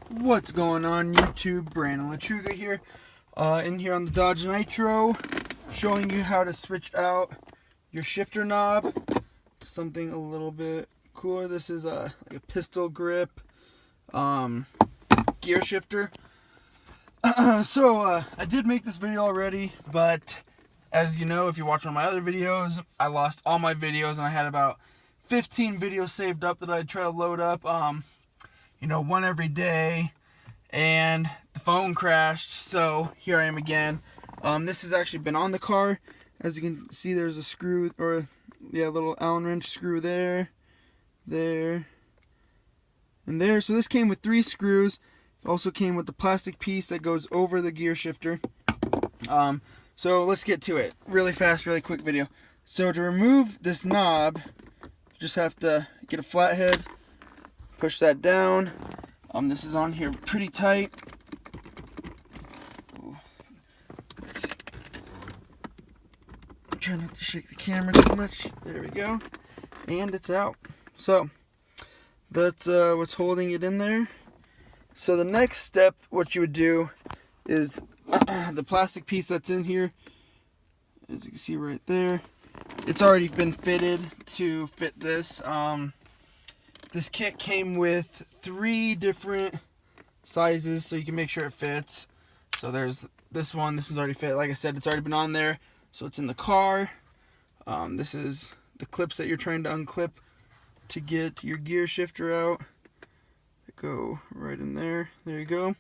What's going on YouTube? Brandon Latruga here, in here on the Dodge Nitro, showing you how to switch out your shifter knob to something a little bit cooler. This is like a pistol grip gear shifter. So I did make this video already, but as you know, if you watch one of my other videos, I lost all my videos and I had about 15 videos saved up that I'd try to load up. You know, one every day, and the phone crashed, so here I am again. This has actually been on the car. As you can see, there's a screw, or yeah, little Allen wrench screw there, and there. So this came with 3 screws. It also came with the plastic piece that goes over the gear shifter. So let's get to it. Really fast, really quick video. So to remove this knob, you just have to get a flathead, push that down. This is on here pretty tight. Ooh. Let's see. I'm trying not to shake the camera too much. There we go. And it's out. So that's what's holding it in there. So the next step, what you would do is the plastic piece that's in here, as you can see right there, it's already been fitted to fit this. This kit came with 3 different sizes, so you can make sure it fits. So there's this one's already fit. Like I said, it's already been on there, so it's in the car. This is the clips that you're trying to unclip to get your gear shifter out. They go right in there. There you go.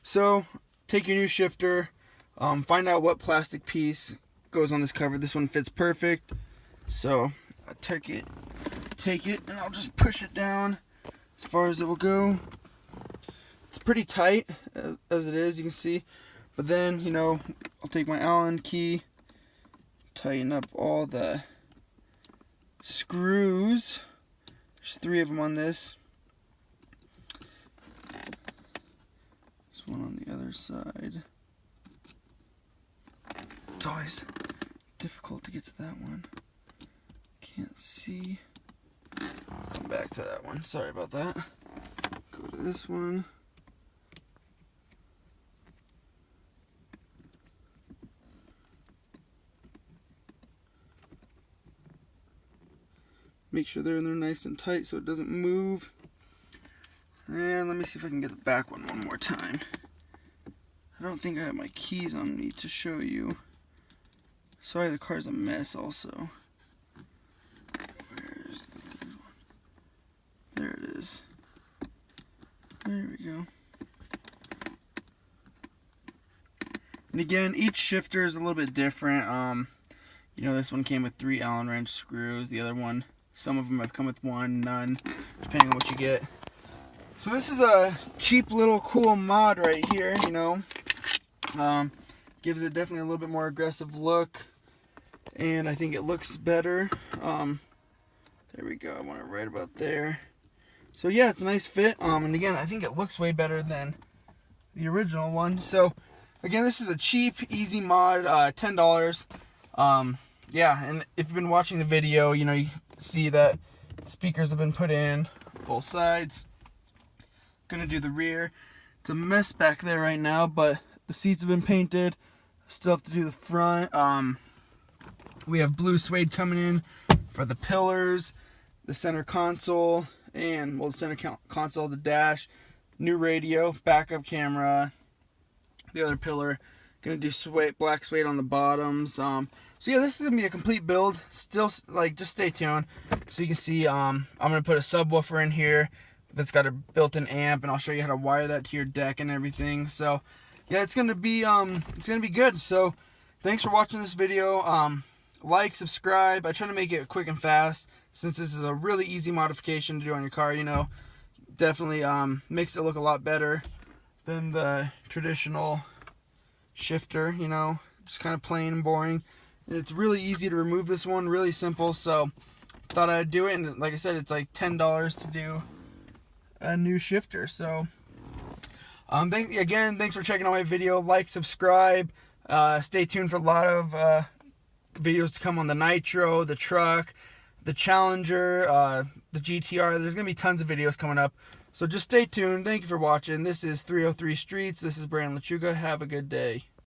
So take your new shifter, find out what plastic piece goes on this cover. This one fits perfect, so I take it and I'll just push it down as far as it will go. It's pretty tight as it is, you can see, but then, you know, I'll take my Allen key, tighten up all the screws. There's 3 of them on this. There's one on the other side. It's always difficult to get to that one. Can't see. I'll come back to that one. Sorry about that. Go to this one. Make sure they're in there nice and tight so it doesn't move. And let me see if I can get the back one more time. I don't think I have my keys on me to show you. Sorry, the car's a mess also. Where's the 3rd one? There it is. There we go. And again, each shifter is a little bit different. You know, this one came with 3 Allen wrench screws. The other one, some of them have come with 1, none, depending on what you get. So this is a cheap little cool mod right here, you know. Gives it definitely a little bit more aggressive look, and I think it looks better. There we go, I want it right about there. So yeah, it's a nice fit, and again, I think it looks way better than the original one. So again, this is a cheap, easy mod, $10. Yeah, and if you've been watching the video, you know, you see that speakers have been put in both sides. Gonna do the rear. It's a mess back there right now, but the seats have been painted. Still have to do the front. We have blue suede coming in for the pillars, the center console, and well, the center console, the dash, new radio, backup camera, the other pillar. Gonna do suede, black suede on the bottoms. So yeah, this is gonna be a complete build. Still, like, just stay tuned so you can see. I'm gonna put a subwoofer in here that's got a built-in amp, and I'll show you how to wire that to your deck and everything. So yeah, it's gonna be good. So thanks for watching this video. Like, subscribe. I try to make it quick and fast since this is a really easy modification to do on your car. You know, definitely makes it look a lot better than the traditional shifter, you know, just kind of plain and boring. And it's really easy to remove this one, really simple. So thought I'd do it, and like I said, it's like $10 to do a new shifter. So thanks for checking out my video. Like, subscribe, stay tuned for a lot of videos to come on the Nitro, the truck, the Challenger, the GTR. There's gonna be tons of videos coming up So just stay tuned. Thank you for watching. This is 303 Streets. This is Brandon Lechuga. Have a good day.